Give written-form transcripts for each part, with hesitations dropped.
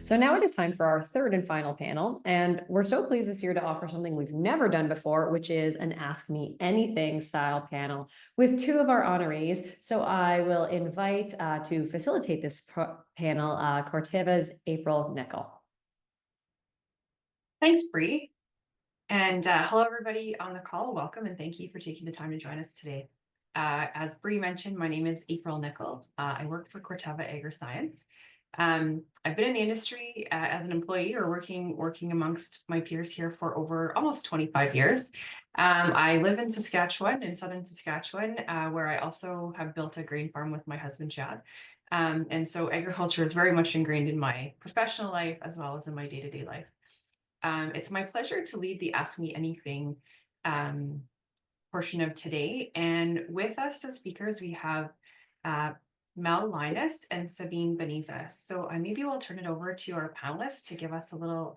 So now it is time for our third and final panel, and we're so pleased this year to offer something we've never done before, which is an Ask Me Anything style panel with two of our honorees. So I will invite to facilitate this panel, Corteva's April Nickel. Thanks, Bree. And hello, everybody on the call. Welcome, and thank you for taking the time to join us today. As Bree mentioned, my name is April Nickel. I work for Corteva AgriScience. I've been in the industry as an employee or working amongst my peers here for over almost 25 years. I live in Saskatchewan, in southern Saskatchewan, where I also have built a grain farm with my husband, Chad. And so agriculture is very much ingrained in my professional life as well as in my day-to-day life. It's my pleasure to lead the Ask Me Anything portion of today. And with us as speakers, we have Mel Linus and Sabine Beniza. So maybe we'll turn it over to our panelists to give us a little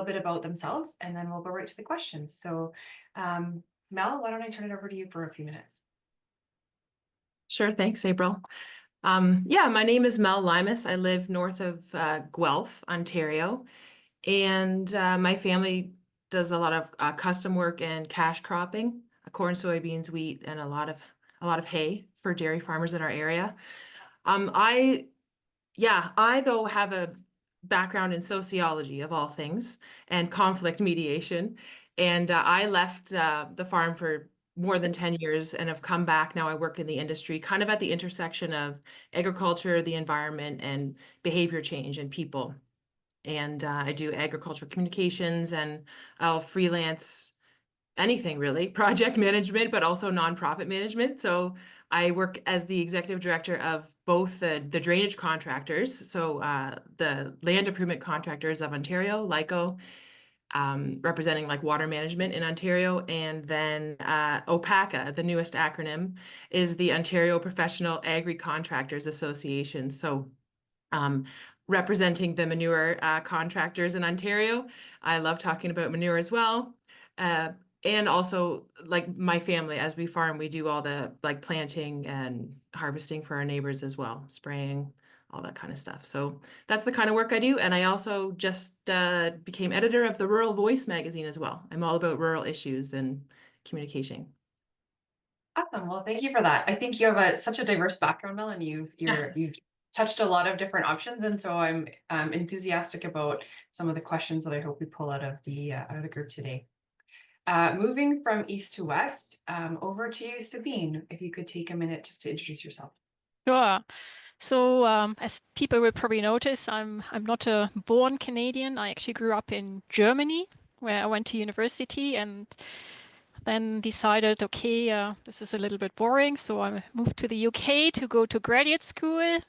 bit about themselves, and then we'll go right to the questions. So Mel, why don't I turn it over to you for a few minutes? Sure, thanks, April. My name is Mel Linus. I live north of Guelph, Ontario. And my family does a lot of custom work and cash cropping, corn, soybeans, wheat, and a lot of hay for dairy farmers in our area. I though have a background in sociology of all things and conflict mediation, and I left the farm for more than 10 years and have come back. Now I work in the industry, kind of at the intersection of agriculture, the environment, and behavior change and people. And I do agricultural communications, and I'll freelance anything really, project management, but also nonprofit management. So I work as the executive director of both the drainage contractors, so the land improvement contractors of Ontario, LICO, representing like water management in Ontario, and then OPACA, the newest acronym, is the Ontario Professional Agri Contractors Association. So representing the manure contractors in Ontario. I love talking about manure as well. And also, like my family, as we farm, we do all the like planting and harvesting for our neighbors as well, spraying, all that kind of stuff. So that's the kind of work I do. And I also just became editor of the Rural Voice magazine as well. I'm all about rural issues and communication. Awesome. Well, thank you for that. I think you have such a diverse background, Mel, and you've touched a lot of different options, and so I'm enthusiastic about some of the questions that I hope we pull out of the group today. Moving from east to west, over to you, Sabine. If you could take a minute just to introduce yourself. Sure. So, as people will probably notice, I'm not a born Canadian. I actually grew up in Germany, where I went to university, and then decided, okay, this is a little bit boring, so I moved to the UK to go to graduate school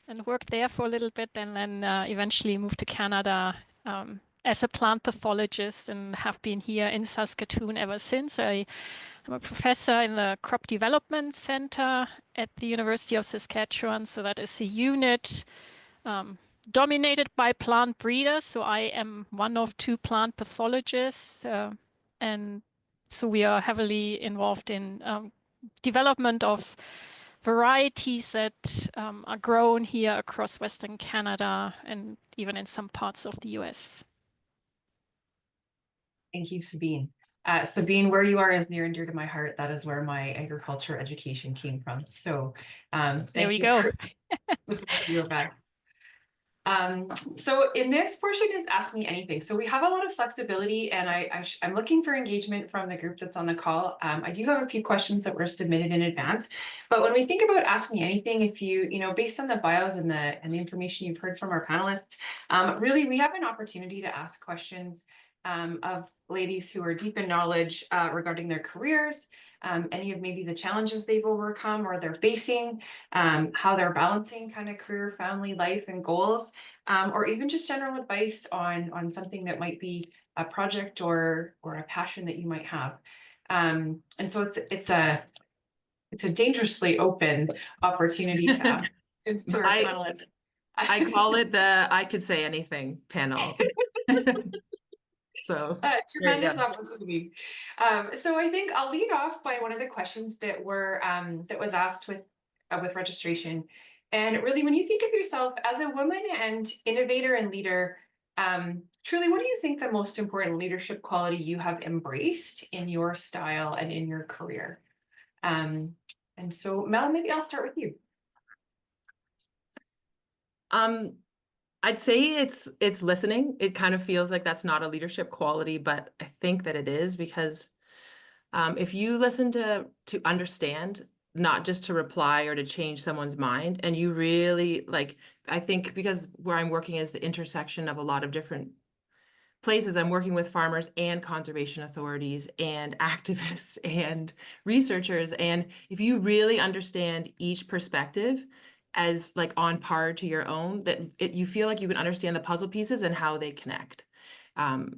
and worked there for a little bit, and then eventually moved to Canada as a plant pathologist, and have been here in Saskatoon ever since. I'm a professor in the Crop Development Center at the University of Saskatchewan, so that is a unit dominated by plant breeders. So I am one of two plant pathologists, and so we are heavily involved in development of varieties that are grown here across Western Canada and even in some parts of the US. Thank you, Sabine. Sabine, where you are is near and dear to my heart. That is where my agriculture education came from. So there we go. You're back. So in this portion is Ask Me Anything. So we have a lot of flexibility, and I'm looking for engagement from the group that's on the call. I do have a few questions that were submitted in advance, but when we think about Ask Me Anything, if based on the bios and the information you've heard from our panelists, really we have an opportunity to ask questions of ladies who are deep in knowledge regarding their careers, any of maybe the challenges they've overcome or they're facing, how they're balancing kind of career, family, life, and goals, or even just general advice on something that might be a project or a passion that you might have. And so it's a dangerously open opportunity to ask to our panelists. I call it the I could say anything panel. So tremendous opportunity. So I think I'll lead off by one of the questions that was asked with registration. And really, when you think of yourself as a woman and innovator and leader, truly, what do you think the most important leadership quality you have embraced in your style and in your career? And so, Mel, maybe I'll start with you. I'd say it's listening. It kind of feels like that's not a leadership quality, but I think that it is because if you listen to understand, not just to reply or to change someone's mind, and you really like, I think because where I'm working is the intersection of a lot of different places. I'm working with farmers and conservation authorities and activists and researchers. And if you really understand each perspective as like on par to your own, that you feel like you can understand the puzzle pieces and how they connect,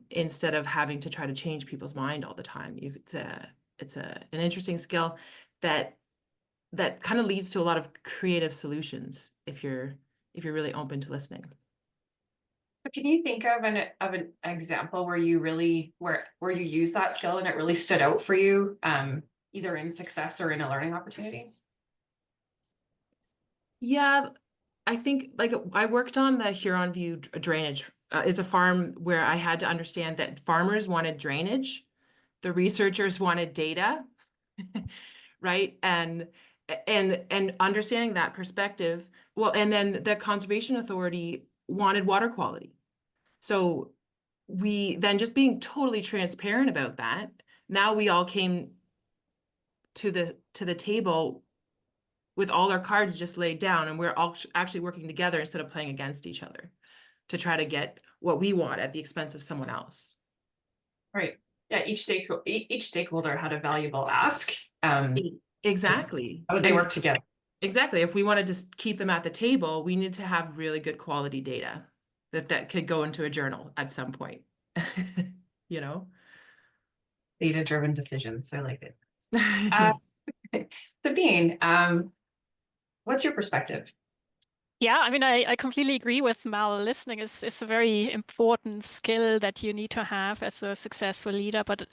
instead of having to try to change people's mind all the time. An interesting skill that kind of leads to a lot of creative solutions if you're really open to listening. So can you think of an example where you really where you use that skill and it really stood out for you, either in success or in a learning opportunity? Yeah, I think like I worked on the Huron View drainage. It's a farm where I had to understand that farmers wanted drainage, the researchers wanted data, right? And understanding that perspective. Well, and then the conservation authority wanted water quality. So we then just being totally transparent about that. Now we all came to the table with all our cards just laid down, and we're all actually working together instead of playing against each other to try to get what we want at the expense of someone else. Right. Yeah. Each stakeholder had a valuable ask. Exactly. How would they work together? Exactly. If we wanted to keep them at the table, we need to have really good quality data that could go into a journal at some point. You know? Data-driven decisions. I like it. Sabine, what's your perspective? Yeah, I mean, I completely agree with Mal. Listening is a very important skill that you need to have as a successful leader. But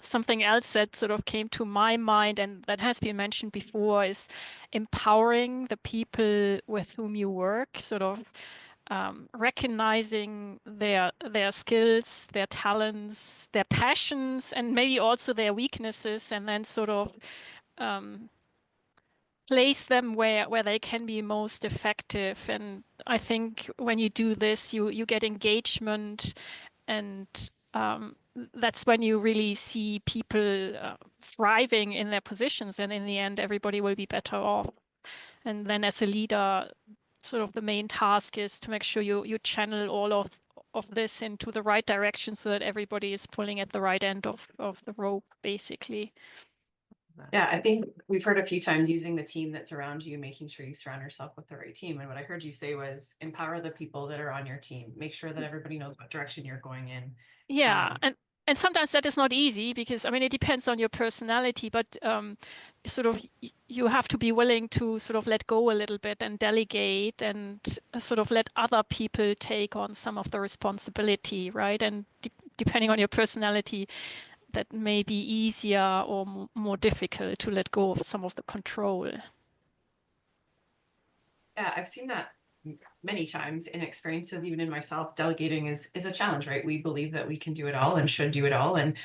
something else that sort of came to my mind and that has been mentioned before is empowering the people with whom you work, sort of recognizing their skills, their talents, their passions, and maybe also their weaknesses, and then sort of place them where they can be most effective. And I think when you do this, you get engagement, and that's when you really see people thriving in their positions, and in the end, everybody will be better off. And then as a leader, sort of the main task is to make sure you channel all of this into the right direction so that everybody is pulling at the right end of the rope, basically. Yeah, I think we've heard a few times using the team that's around you, making sure you surround yourself with the right team. And what I heard you say was empower the people that are on your team. Make sure that everybody knows what direction you're going in. Yeah, and sometimes that is not easy because I mean it depends on your personality, but sort of you have to be willing to sort of let go a little bit and delegate and sort of let other people take on some of the responsibility, right? And depending on your personality, that may be easier or more difficult to let go of some of the control. Yeah, I've seen that many times in experiences, even in myself. Delegating is a challenge, right? We believe that we can do it all and should do it all. And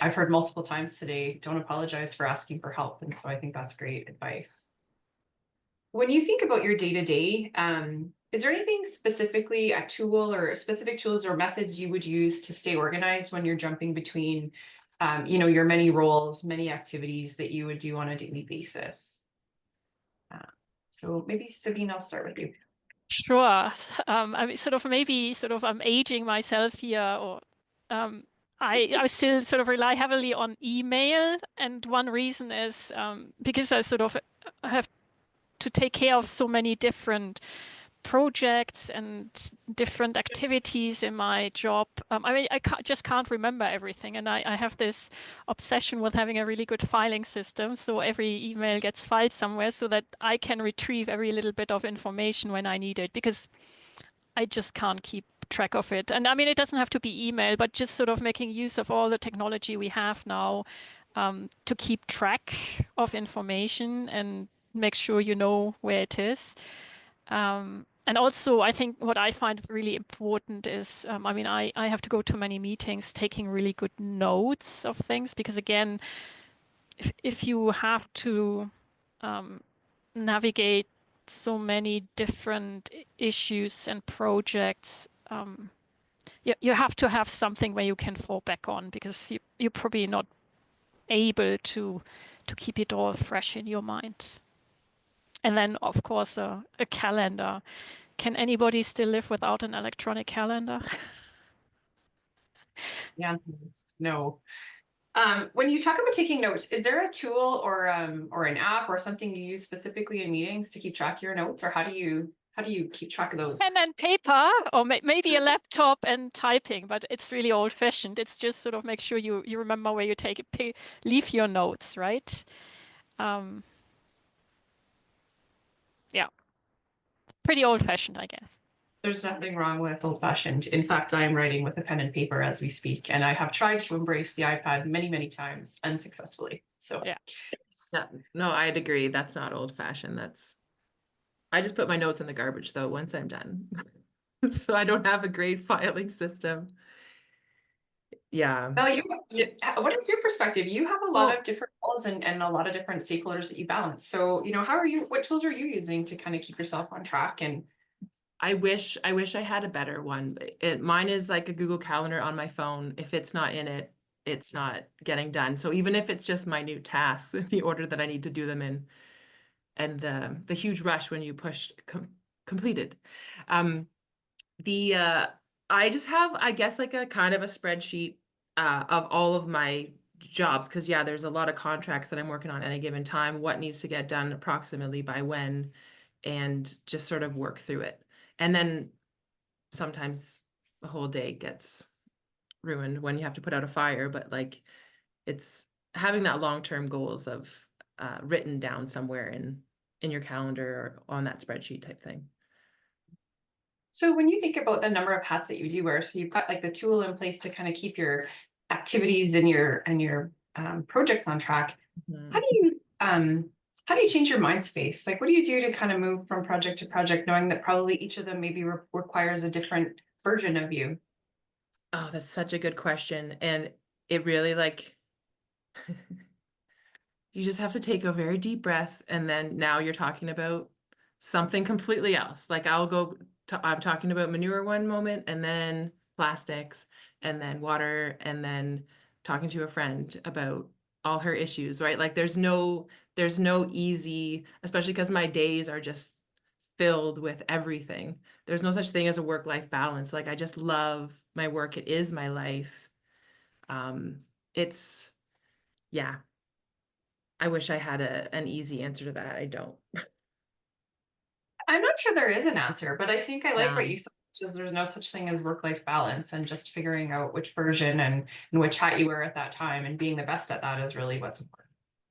I've heard multiple times today, don't apologize for asking for help. And so I think that's great advice. When you think about your day-to-day, is there anything specifically a tool or specific tools or methods you would use to stay organized when you're jumping between, your many roles, many activities that you would do on a daily basis? So maybe Sabine, I'll start with you. Sure. I mean, I'm aging myself here, or I still sort of rely heavily on email, and one reason is because I have to take care of so many different projects and different activities in my job. I mean, just can't remember everything. And I have this obsession with having a really good filing system. So every email gets filed somewhere so that I can retrieve every little bit of information when I need it, because I just can't keep track of it. And I mean, it doesn't have to be email, but just sort of making use of all the technology we have now to keep track of information and make sure you know where it is. And also, I think what I find really important is, I mean, I have to go to many meetings taking really good notes of things because, again, if you have to navigate so many different issues and projects, you have to have something where you can fall back on because you're probably not able to keep it all fresh in your mind. And then, of course, a calendar. Can anybody still live without an electronic calendar? Yeah, no. When you talk about taking notes, is there a tool or an app or something you use specifically in meetings to keep track of your notes, or how do you keep track of those? Pen and paper, or maybe a laptop and typing, but it's really old-fashioned. It's just sort of make sure you remember where you take it, leave your notes, right? Um, yeah, pretty old-fashioned, I guess. There's nothing wrong with old-fashioned. In fact, I am writing with a pen and paper as we speak, and I have tried to embrace the iPad many, many times unsuccessfully. So Yeah. Yeah, no, I'd agree. That's not old fashioned. I just put my notes in the garbage though once I'm done. So I don't have a great filing system. Yeah. Well, what is your perspective? You have a lot Well, of different roles and a lot of different stakeholders that you balance. So, what tools are you using to kind of keep yourself on track? And I wish I had a better one. Mine is like a Google Calendar on my phone. If it's not in it, it's not getting done. So even if it's just minute tasks, the order that I need to do them in, and the huge rush when you push completed. The I just have, I guess, like a kind of a spreadsheet of all of my jobs because yeah, there's a lot of contracts that I'm working on at any given time, what needs to get done approximately by when, and just sort of work through it. And then sometimes the whole day gets ruined when you have to put out a fire, but like it's having that long-term goals of written down somewhere in your calendar or on that spreadsheet type thing. so when you think about the number of hats that you do wear, so you've got like the tool in place to kind of keep your activities and your projects on track. Mhm. How do you change your mind space? Like, what do you do to kind of move from project to project, knowing that probably each of them maybe requires a different version of you? Oh, that's such a good question. And it really like you just have to take a very deep breath and then now you're talking about something completely else. Like I'm talking about manure one moment and then plastics and then water and then talking to a friend about all her issues, right? Like there's no easy, especially because my days are just filled with everything. There's no such thing as a work-life balance. Like I just love my work. It is my life. It's yeah. I wish I had an easy answer to that. I don't. I'm not sure there is an answer, but I think I like Yeah, what you said, which is there's no such thing as work-life balance, and just figuring out which version and which hat you wear at that time and being the best at that is really what's important.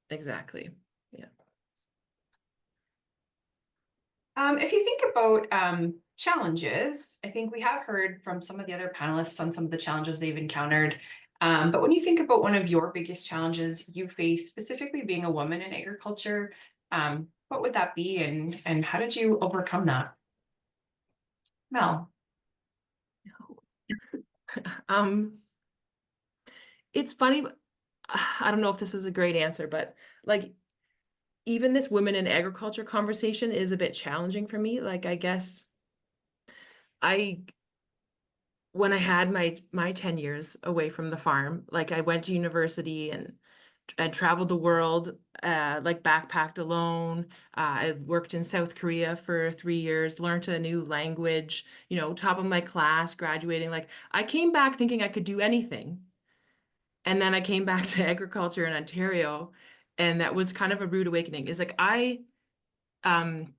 exactly. Yeah. If you think about challenges, I think we have heard from some of the other panelists on some of the challenges they've encountered. But when you think about one of your biggest challenges you face, specifically being a woman in agriculture, what would that be, and how did you overcome that? Mel. Um, it's funny, but I don't know if this is a great answer, but like even this women in agriculture conversation is a bit challenging for me. Like I guess I when I had my 10 years away from the farm, like I went to university and traveled the world, like backpacked alone. I worked in South Korea for 3 years, learned a new language, top of my class, graduating. Like I came back thinking I could do anything. And then I came back to agriculture in Ontario, and that was kind of a rude awakening. Is like um,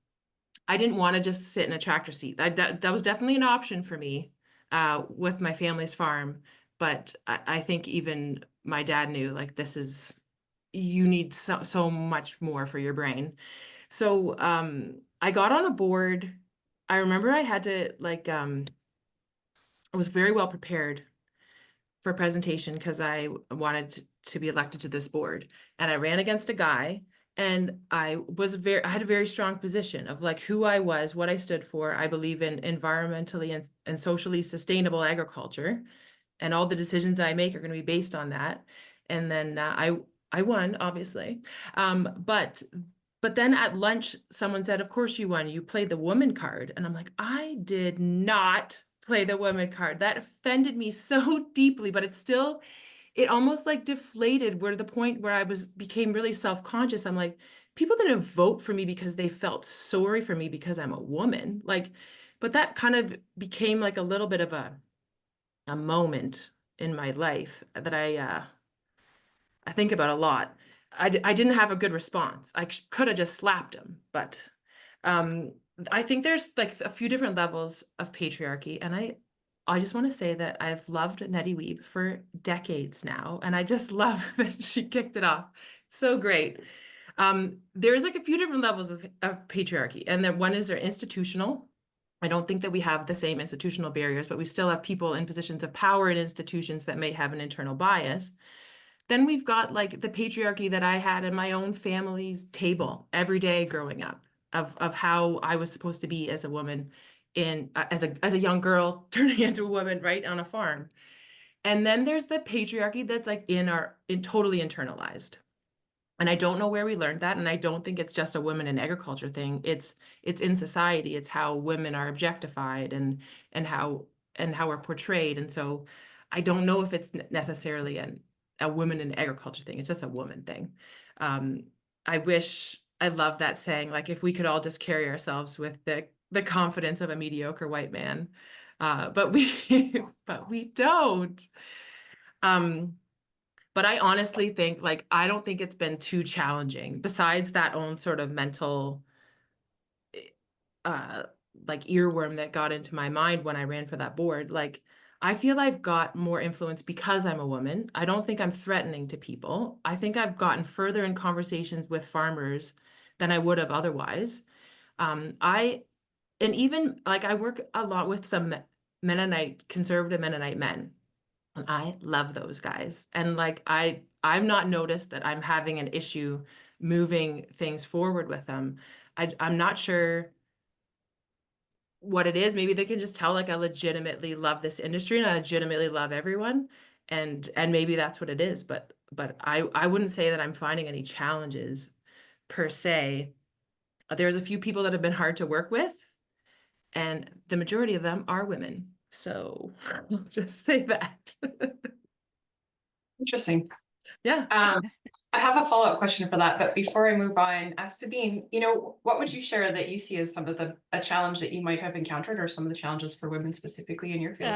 I didn't want to just sit in a tractor seat. That was definitely an option for me with my family's farm. But I think even my dad knew like you need so much more for your brain. So I got on a board. I remember I had to I was very well prepared for a presentation because I wanted to be elected to this board. And I ran against a guy And I had a very strong position of like who I was, what I stood for. I believe in environmentally and socially sustainable agriculture, and all the decisions I make are going to be based on that. And then I won, obviously. But then at lunch, someone said, "Of course you won. You played the woman card." And I'm like, I did not play the woman card. That offended me so deeply, but it almost like deflated where the point where became really self-conscious. I'm like, people didn't vote for me because they felt sorry for me because I'm a woman. Like, but that kind of became like a little bit of a moment in my life that I think about a lot. I didn't have a good response. I could have just slapped him, but um, I think there's like a few different levels of patriarchy, and I just want to say that I've loved Nettie Weeb for decades now, and I just love that she kicked it off. So great. There's like a few different levels of patriarchy, and then one is they're institutional. I don't think that we have the same institutional barriers, but we still have people in positions of power in institutions that may have an internal bias. Then we've got like the patriarchy that I had in my own family's table every day growing up of how I was supposed to be as a woman as a young girl turning into a woman, right, on a farm. And then there's the patriarchy that's like in totally internalized. And I don't know where we learned that. And I don't think it's just a women in agriculture thing. It's in society. It's how women are objectified and how we're portrayed. And so I don't know if it's necessarily a women in agriculture thing. It's just a woman thing. I love that saying, like, if we could all just carry ourselves with the confidence of a mediocre white man. But we don't. But I honestly think, like, I don't think it's been too challenging besides that own sort of mental, uh, like earworm that got into my mind when I ran for that board. Like, I feel I've got more influence because I'm a woman. I don't think I'm threatening to people. I think I've gotten further in conversations with farmers than I would have otherwise. And even like I work a lot with some conservative Mennonite men. And I love those guys. And like I've not noticed that I'm having an issue moving things forward with them. I'm not sure what it is. Maybe they can just tell like I legitimately love this industry and I legitimately love everyone. And maybe that's what it is. But I wouldn't say that I'm finding any challenges per se. There's a few people that have been hard to work with, and the majority of them are women. So I'll just say that. Interesting. Yeah. I have a follow-up question for that, but before I move on, Sabine, what would you share that you see as some of a challenge that you might have encountered, or some of the challenges for women specifically in your field?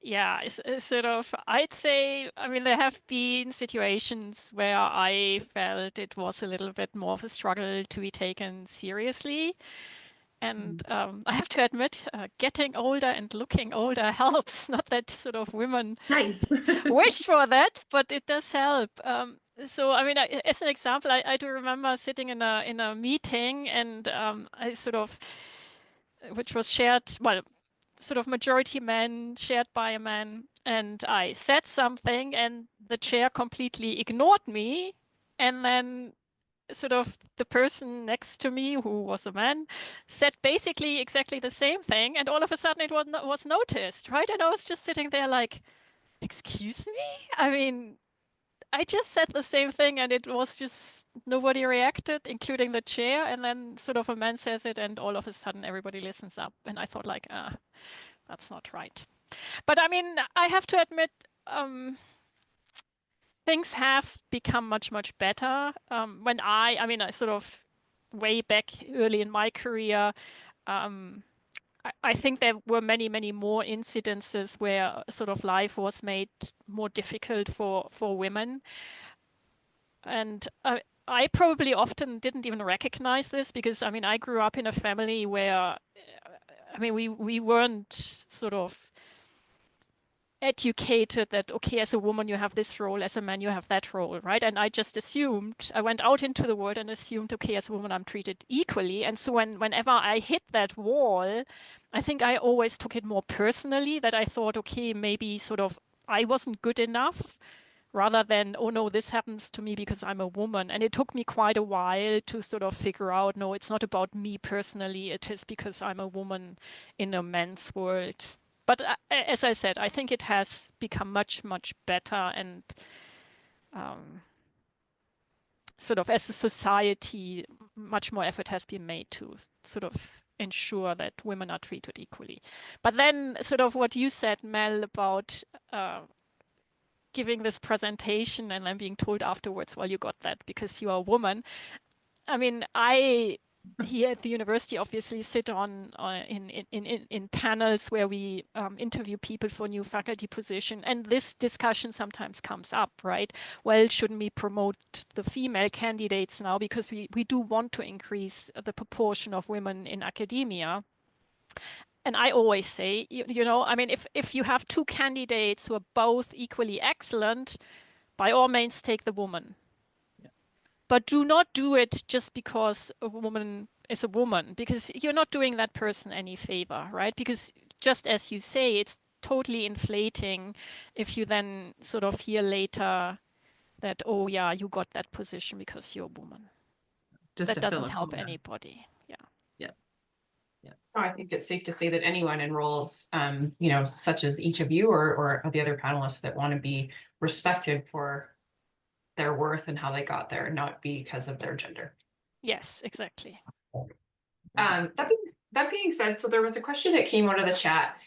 Yeah, it's sort of, I'd say, I mean, there have been situations where I felt it was a little bit more of a struggle to be taken seriously. And I have to admit, getting older and looking older helps. Not that sort of women Nice. wish for that, but it does help. So, I mean, as an example, I do remember sitting in a meeting, and I sort of, which was shared, well, sort of majority men, shared by a man, and I said something, and the chair completely ignored me, and then sort of the person next to me, who was a man, said basically exactly the same thing, and all of a sudden it was noticed, right? And I was just sitting there like, excuse me? I mean, I just said the same thing, and it was just nobody reacted, including the chair. And then sort of a man says it, and all of a sudden everybody listens up. And I thought like, that's not right. But I mean, I have to admit, things have become much, much better. When I mean, I sort of way back early in my career, I think there were many, many more incidences where sort of life was made more difficult for women. And I probably often didn't even recognize this because, I mean, I grew up in a family where, I mean, we weren't sort of educated that, okay, as a woman you have this role, as a man you have that role, right? And I just assumed, I went out into the world and assumed, okay, as a woman I'm treated equally. And so whenever I hit that wall, I think I always took it more personally, that I thought, okay, maybe sort of I wasn't good enough, rather than, oh no, this happens to me because I'm a woman. And it took me quite a while to sort of figure out, no, it's not about me personally, it is because I'm a woman in a men's world. But as I said, I think it has become much, much better, and sort of as a society, much more effort has been made to sort of ensure that women are treated equally. But then sort of what you said, Mel, about giving this presentation and then being told afterwards, well, you got that because you are a woman. I mean, I here at the university obviously sit on in panels where we interview people for new faculty position, and this discussion sometimes comes up, right? Well, shouldn't we promote the female candidates now because we do want to increase the proportion of women in academia? And I always say, you know, I mean, if you have two candidates who are both equally excellent, by all means take the woman. But do not do it just because a woman is a woman, because you're not doing that person any favor, right? Because just as you say, it's totally inflating if you then sort of hear later that, oh yeah, you got that position because you're a woman. Just That to fill doesn't a help quota. anybody. Yeah. No, I think it's safe to say that anyone in roles, you know, such as each of you or the other panelists that want to be respected for their worth and how they got there, not because of their gender. Yes, exactly. That being said, so there was a question that came out of the chat.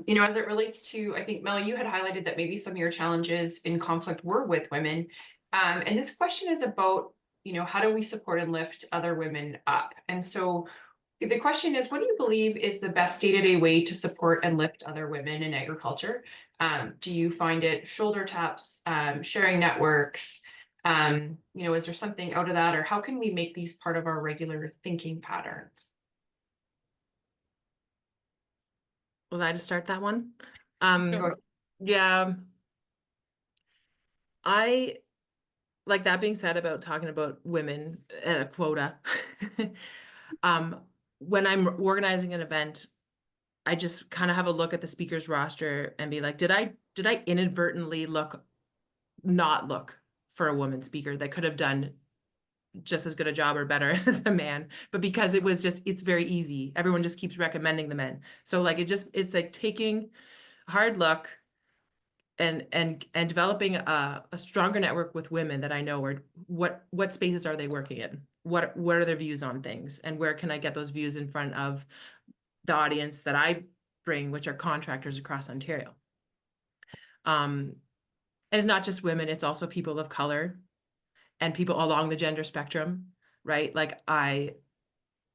You know, as it relates to, I think Mel, you had highlighted that maybe some of your challenges in conflict were with women. And this question is about, you know, how do we support and lift other women up? And so the question is, what do you believe is the best day-to-day way to support and lift other women in agriculture? Do you find it shoulder taps, sharing networks? You know, is there something out of that, or how can we make these part of our regular thinking patterns? Was I to start that one? Go Yeah. I like that being said about talking about women and a quota. When I'm organizing an event, I just kind of have a look at the speaker's roster and be like, did I inadvertently not look for a woman speaker that could have done just as good a job or better than a man? But because it's very easy. Everyone just keeps recommending the men. So like it's like taking a hard look and developing a stronger network with women that I know, or what spaces are they working in? What are their views on things? And where can I get those views in front of the audience that I bring, which are contractors across Ontario? And it's not just women, it's also people of color and people along the gender spectrum, right? Like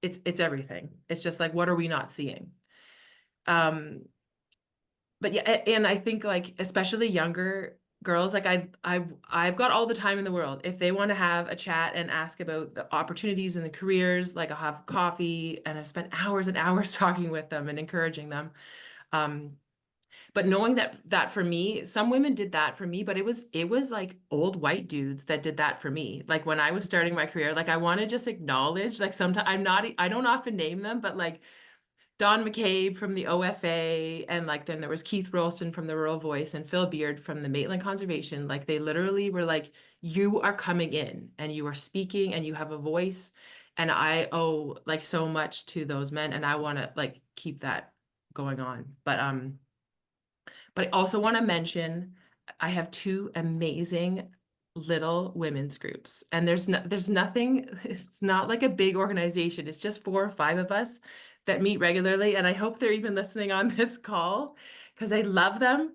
it's everything. It's just like, what are we not seeing? But yeah, and I think like especially younger girls, like I've got all the time in the world. If they want to have a chat and ask about the opportunities and the careers, like I'll have coffee and I've spent hours and hours talking with them and encouraging them. But knowing that for me, some women did that for me, but it was like old white dudes that did that for me. Like when I was starting my career, like I want to just acknowledge, like sometimes I don't often name them, but like Don McCabe from the OFA, and like then there was Keith Rolston from the Rural Voice and Phil Beard from the Maitland Conservation. Like they literally were like, you are coming in and you are speaking and you have a voice. And I owe like so much to those men, and I want to like keep that going on. But I also want to mention I have two amazing little women's groups, and there's nothing, it's not like a big organization. It's just 4 or 5 of us that meet regularly, and I hope they're even listening on this call because I love them.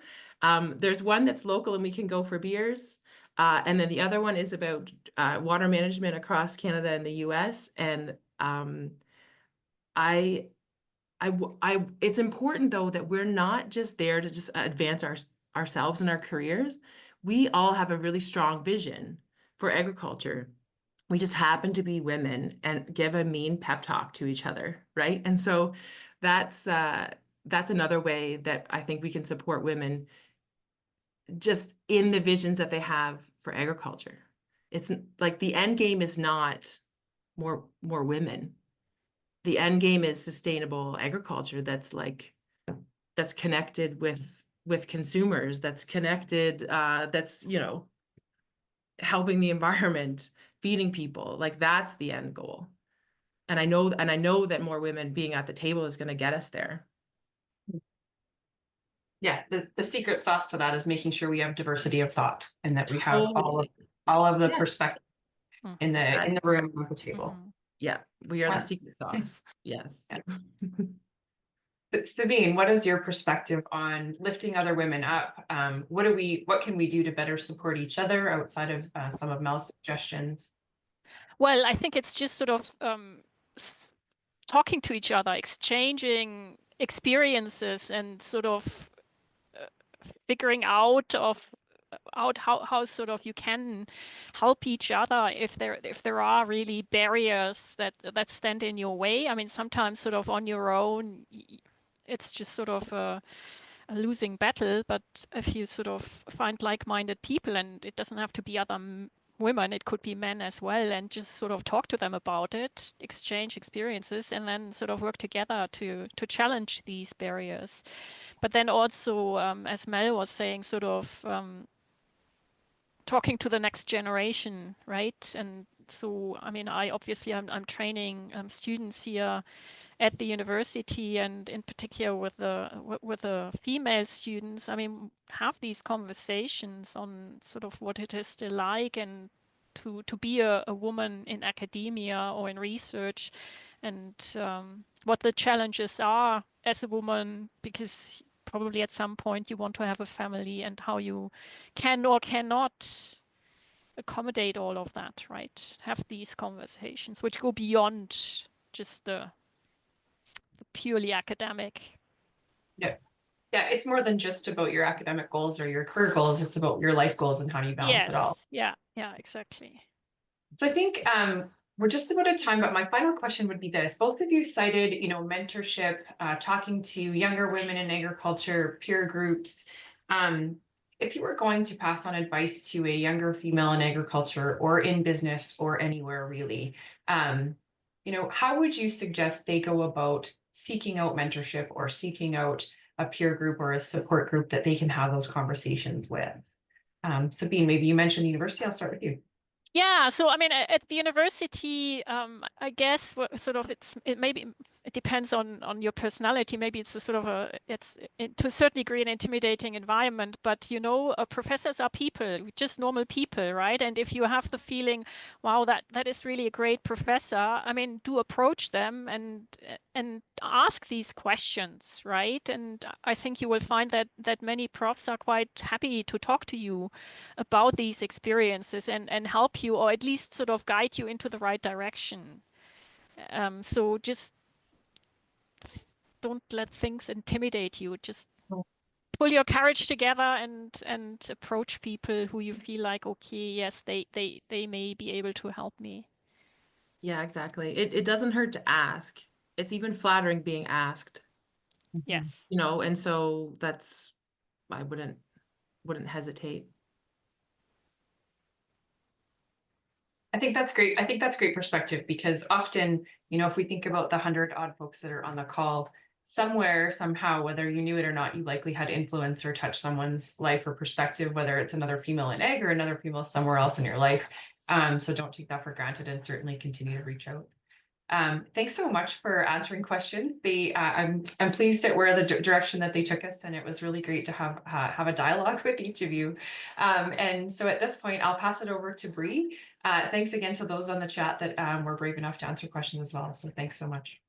There's one that's local and we can go for beers. And then the other one is about water management across Canada and the US. And it's important though that we're not just there to just advance ourselves and our careers. We all have a really strong vision for agriculture. We just happen to be women and give a mean pep talk to each other, right? And so that's another way that I think we can support women just in the visions that they have for agriculture. It's like the end game is not more women. The end game is sustainable agriculture that's connected with with consumers, that's connected, that's, helping the environment, feeding people. Like that's the end goal. And I know that more women being at the table is going to get us there. Yeah, the secret sauce to that is making sure we have diversity of thought and that we have Totally. all of the Yeah. perspectives in Mhm. the room at the table. Mhm. Yeah, we are Yeah. the secret sauce. Yes. Yeah. But Sabine, what is your perspective on lifting other women up? What can we do to better support each other outside of some of Mel's suggestions? Well, I think it's just sort of talking to each other, exchanging experiences, and sort of figuring out how sort of you can help each other if there are really barriers that stand in your way. I mean, sometimes sort of on your own, it's just sort of a losing battle. But if you sort of find like-minded people, and it doesn't have to be other women, it could be men as well, and just sort of talk to them about it, exchange experiences, and then sort of work together to challenge these barriers. But then also, as Mel was saying, sort of talking to the next generation, right? And so, I mean, I'm training students here at the university, and in particular with the female students. I mean, have these conversations on sort of what it is still like, and to be a woman in academia or in research, and what the challenges are as a woman, because probably at some point you want to have a family, and how you can or cannot accommodate all of that, right? Have these conversations which go beyond just the purely academic. Yeah. Yeah, it's more than just about your academic goals or your career goals. It's about your life goals and how do you balance it all. Yes, yeah, exactly. So I think we're just about at time, but my final question would be this. Both of you cited, mentorship, talking to younger women in agriculture, peer groups. If you were going to pass on advice to a younger female in agriculture or in business or anywhere really, how would you suggest they go about seeking out mentorship or seeking out a peer group or a support group that they can have those conversations with? Sabine, maybe you mentioned the university. I'll start with you. Yeah, so I mean, at the university, I guess sort of maybe it depends on your personality. Maybe it's a sort of to a certain degree an intimidating environment. But professors are people, just normal people, right? And if you have the feeling, wow, that is really a great professor, I mean, do approach them and ask these questions, right? And I think you will find that many profs are quite happy to talk to you about these experiences, and help you, or at least sort of guide you into the right direction. So just don't let things intimidate you. Just pull your courage together and approach people who you feel like, okay, yes, they may be able to help me. Yeah, exactly. It doesn't hurt to ask. It's even flattering being asked, Yes. and so I wouldn't hesitate. I think that's great. I think that's great perspective because often, if we think about the 100 odd folks that are on the call, somewhere, somehow, whether you knew it or not, you likely had influence or touched someone's life or perspective, whether it's another female in ag or another female somewhere else in your life. So don't take that for granted and certainly continue to reach out. Thanks so much for answering questions. I'm pleased at where the direction that they took us, and it was really great to have a dialogue with each of you. And so at this point, I'll pass it over to Bree. Thanks again to those on the chat that were brave enough to answer questions as well. So thanks so much.